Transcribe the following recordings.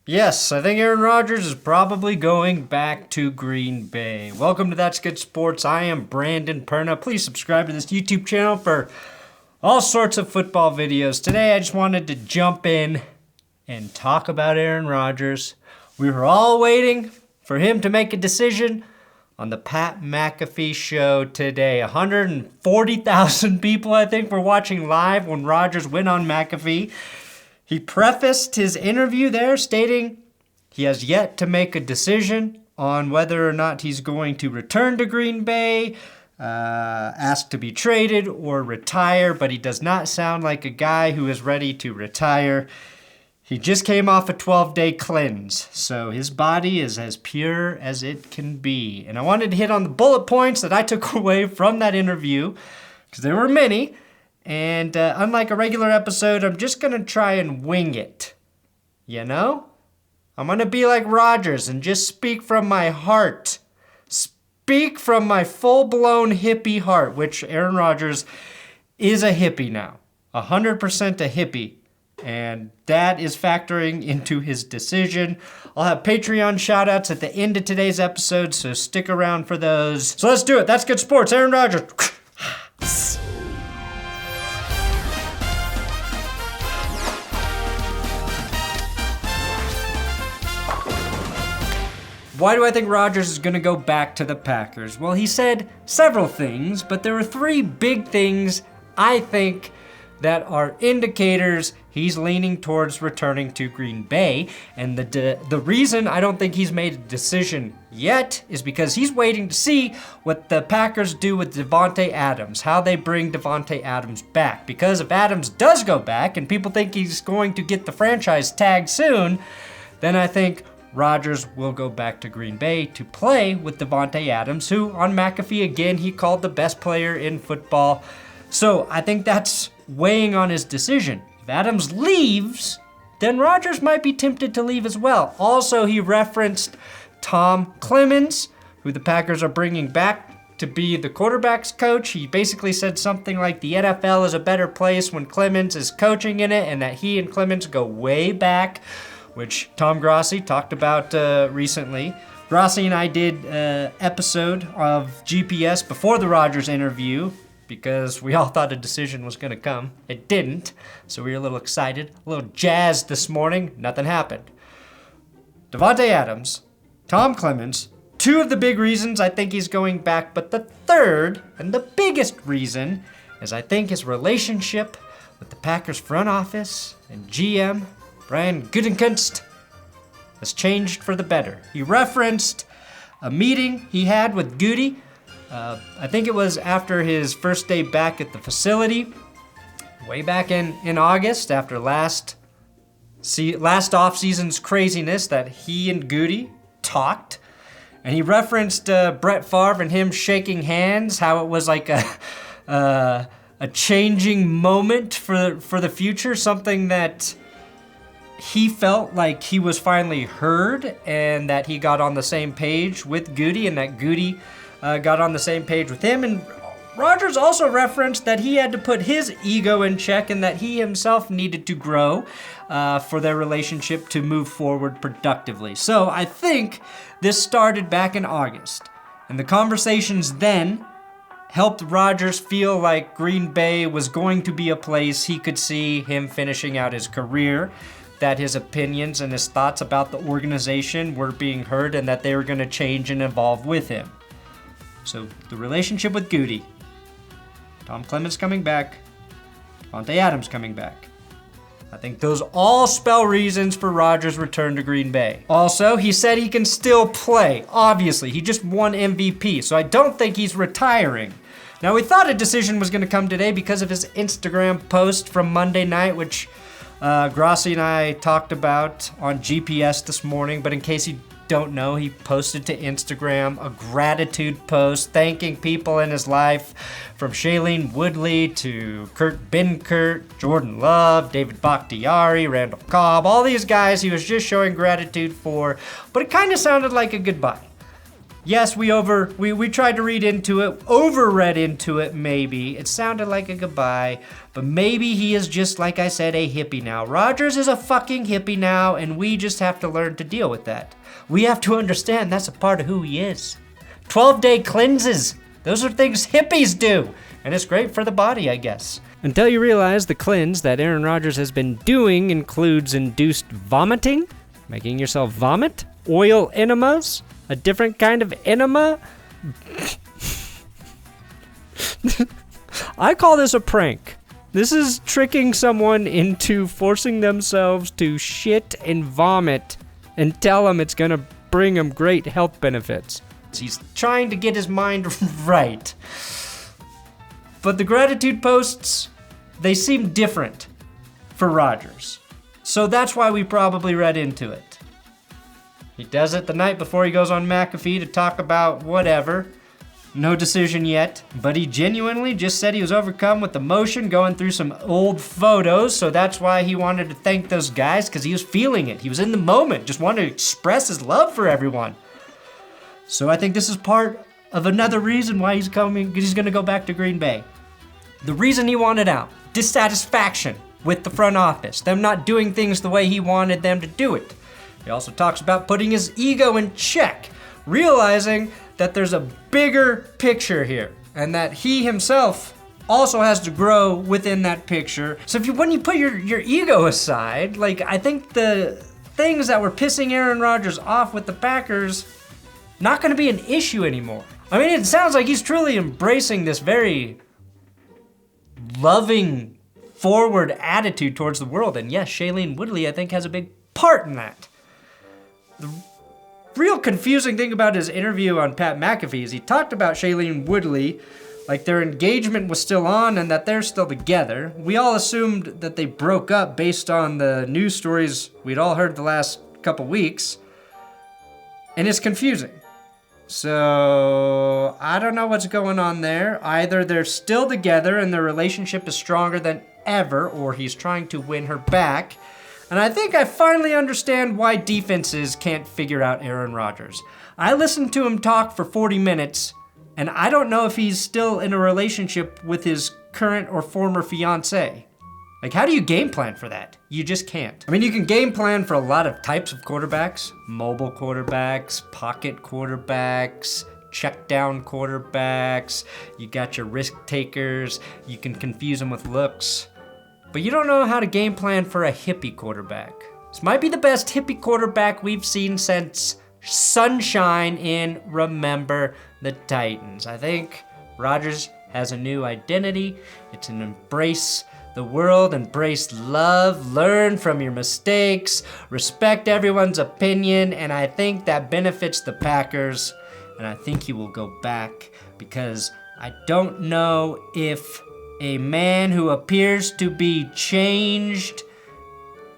Yes, I think Aaron Rodgers is probably going back to Green Bay. Welcome to That's Good Sports. I am Brandon Perna. Please subscribe to this YouTube channel for all sorts of football videos. Today I just wanted to jump in and talk about Aaron Rodgers. We were all waiting for him to make a decision on the Pat McAfee show today. 140,000 people, I think, were watching live when Rodgers went on McAfee. He prefaced his interview there stating he has yet to make a decision on whether or not he's going to return to Green Bay, ask to be traded, or retire, but he does not sound like a guy who is ready to retire. He just came off a 12-day cleanse, so his body is as pure as it can be. And I wanted to hit on the bullet points that I took away from that interview, because there were many. And unlike a regular episode, I'm just going to try and wing it. You know? I'm going to be like Rodgers and just speak from my heart. Speak from my full-blown hippie heart, which Aaron Rodgers is a hippie now. 100% a hippie. And that is factoring into his decision. I'll have Patreon shout-outs at the end of today's episode, so stick around for those. So let's do it. That's Good Sports. Aaron Rodgers. Why do I think Rodgers is going to go back to the Packers? Well, he said several things, but there were three big things I think that are indicators he's leaning towards returning to Green Bay. And the reason I don't think he's made a decision yet is because he's waiting to see what the Packers do with Davante Adams, how they bring Davante Adams back. Because if Adams does go back and people think he's going to get the franchise tag soon, then I think Rodgers will go back to Green Bay to play with Davante Adams, who on McAfee, again, he called the best player in football. So I think that's weighing on his decision. If Adams leaves, then Rodgers might be tempted to leave as well. Also, he referenced Tom Clements, who the Packers are bringing back to be the quarterback's coach. He basically said something like the NFL is a better place when Clements is coaching in it, and that he and Clements go way back, which Tom Grossi talked about recently. Grossi and I did an episode of GPS before the Rodgers interview because we all thought a decision was going to come. It didn't, so we were a little excited, a little jazzed this morning. Nothing happened. Davante Adams, Tom Clements, two of the big reasons I think he's going back, but the third and the biggest reason is I think his relationship with the Packers front office and GM Brian Gutekunst has changed for the better. He referenced a meeting he had with Goody. I think it was after his first day back at the facility, way back in August, after last off-season's craziness, that he and Goody talked. And he referenced Brett Favre and him shaking hands, how it was like a changing moment for the future, something that he felt like he was finally heard and that he got on the same page with Goody and that Goody got on the same page with him. And Rodgers also referenced that he had to put his ego in check and that he himself needed to grow for their relationship to move forward productively. So I think this started back in August, and the conversations then helped Rodgers feel like Green Bay was going to be a place he could see him finishing out his career, that his opinions and his thoughts about the organization were being heard and that they were going to change and evolve with him. So the relationship with Goody, Tom Clements coming back, Davante Adams coming back. I think those all spell reasons for Rodgers' return to Green Bay. Also, he said he can still play. Obviously, he just won MVP, so I don't think he's retiring. Now, we thought a decision was going to come today because of his Instagram post from Monday night, which Grossi and I talked about on GPS this morning, but in case you don't know, he posted to Instagram a gratitude post thanking people in his life, from Shailene Woodley to Kurt Benkert, Jordan Love, David Bakhtiari, Randall Cobb, all these guys he was just showing gratitude for, but it kind of sounded like a goodbye. Yes, we tried to read into it, overread into it maybe. It sounded like a goodbye, but maybe he is just, like I said, a hippie now. Rodgers is a fucking hippie now, and we just have to learn to deal with that. We have to understand that's a part of who he is. 12-day cleanses. Those are things hippies do, and it's great for the body, I guess. Until you realize the cleanse that Aaron Rodgers has been doing includes induced vomiting, making yourself vomit, oil enemas, a different kind of enema. I call this a prank. This is tricking someone into forcing themselves to shit and vomit and tell them it's gonna bring them great health benefits. He's trying to get his mind right. But the gratitude posts, they seem different for Rodgers. So that's why we probably read into it. He does it the night before he goes on McAfee to talk about whatever. No decision yet, but he genuinely just said he was overcome with emotion going through some old photos, so that's why he wanted to thank those guys, because he was feeling it. He was in the moment, just wanted to express his love for everyone. So I think this is part of another reason why he's coming, because he's going to go back to Green Bay. The reason he wanted out, dissatisfaction with the front office, them not doing things the way he wanted them to do it. He also talks about putting his ego in check, realizing that there's a bigger picture here, and that he himself also has to grow within that picture. So when you put your ego aside, like, I think the things that were pissing Aaron Rodgers off with the Packers, not gonna be an issue anymore. I mean, it sounds like he's truly embracing this very loving, forward attitude towards the world. And yes, Shailene Woodley, I think, has a big part in that. The real confusing thing about his interview on Pat McAfee is he talked about Shailene Woodley like their engagement was still on and that they're still together. We all assumed that they broke up based on the news stories we'd all heard the last couple weeks. And it's confusing. So I don't know what's going on there. Either they're still together and their relationship is stronger than ever, or he's trying to win her back. And I think I finally understand why defenses can't figure out Aaron Rodgers. I listened to him talk for 40 minutes, and I don't know if he's still in a relationship with his current or former fiancée. Like, how do you game plan for that? You just can't. I mean, you can game plan for a lot of types of quarterbacks. Mobile quarterbacks, pocket quarterbacks, check down quarterbacks. You got your risk takers. You can confuse them with looks. But you don't know how to game plan for a hippie quarterback. This might be the best hippie quarterback we've seen since Sunshine in Remember the Titans. I think Rodgers has a new identity. It's an embrace the world, embrace love, learn from your mistakes, respect everyone's opinion, and I think that benefits the Packers, and I think he will go back because I don't know if a man who appears to be changed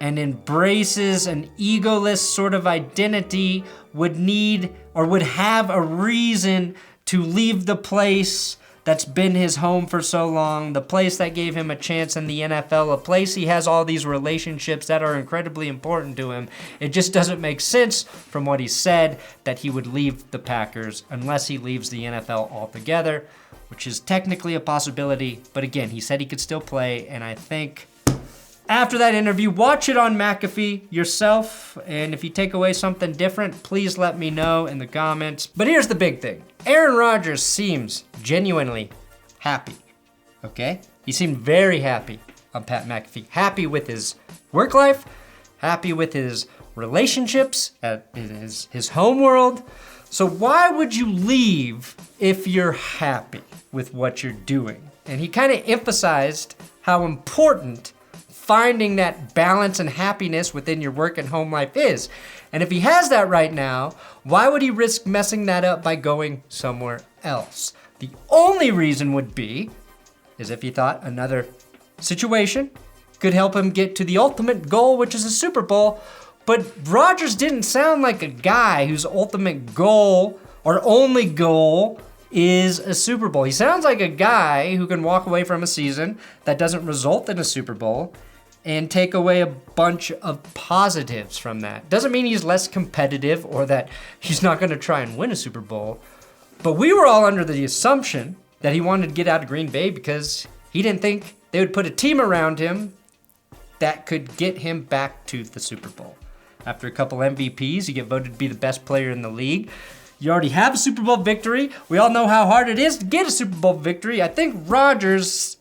and embraces an egoless sort of identity would need or would have a reason to leave the place that's been his home for so long, the place that gave him a chance in the NFL, a place he has all these relationships that are incredibly important to him. It just doesn't make sense from what he said that he would leave the Packers unless he leaves the NFL altogether, which is technically a possibility. But again, he said he could still play, and I think after that interview, watch it on McAfee yourself, and if you take away something different, please let me know in the comments. But here's the big thing. Aaron Rodgers seems genuinely happy, okay? He seemed very happy on Pat McAfee. Happy with his work life, happy with his relationships, at his home world. So why would you leave if you're happy with what you're doing? And he kind of emphasized how important finding that balance and happiness within your work and home life is. And if he has that right now, why would he risk messing that up by going somewhere else? The only reason would be is if he thought another situation could help him get to the ultimate goal, which is a Super Bowl. But Rodgers didn't sound like a guy whose ultimate goal or only goal is a Super Bowl. He sounds like a guy who can walk away from a season that doesn't result in a Super Bowl and take away a bunch of positives from that. Doesn't mean he's less competitive or that he's not gonna try and win a Super Bowl, but we were all under the assumption that he wanted to get out of Green Bay because he didn't think they would put a team around him that could get him back to the Super Bowl. After a couple MVPs, you get voted to be the best player in the league. You already have a Super Bowl victory. We all know how hard it is to get a Super Bowl victory. I think Rodgers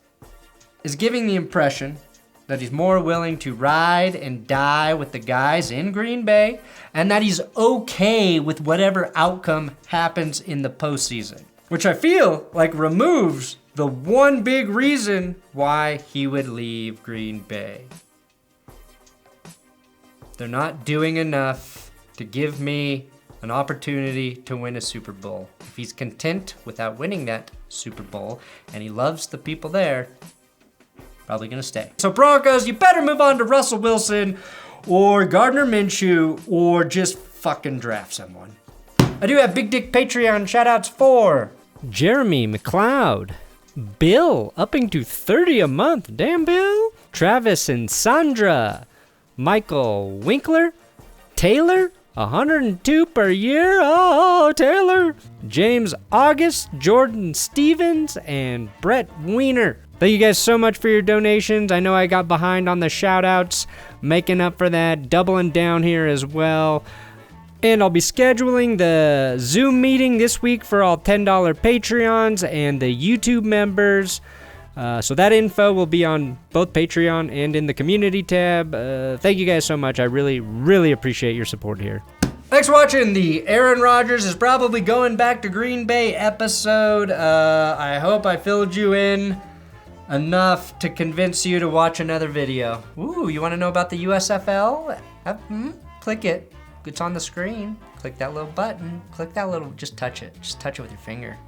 is giving the impression that he's more willing to ride and die with the guys in Green Bay, and that he's okay with whatever outcome happens in the postseason, which I feel like removes the one big reason why he would leave Green Bay. They're not doing enough to give me an opportunity to win a Super Bowl. If he's content without winning that Super Bowl and he loves the people there, probably gonna stay. So Broncos, you better move on to Russell Wilson or Gardner Minshew or just fucking draft someone. I do have Big Dick Patreon shoutouts for Jeremy McLeod, Bill upping to $30 a month, damn Bill, Travis and Sandra, Michael Winkler, Taylor, 102 per year, oh Taylor, James August, Jordan Stevens, and Brett Wiener. Thank you guys so much for your donations. I know I got behind on the shout-outs, making up for that, doubling down here as well. And I'll be scheduling the Zoom meeting this week for all $10 Patreons and the YouTube members. So that info will be on both Patreon and in the community tab. Thank you guys so much. I really, really appreciate your support here. Thanks for watching the Aaron Rodgers is probably going back to Green Bay episode. I hope I filled you in enough to convince you to watch another video. Ooh, you want to know about the USFL? Click it. It's on the screen. Click that little button. Click that little, just touch it. Just touch it with your finger.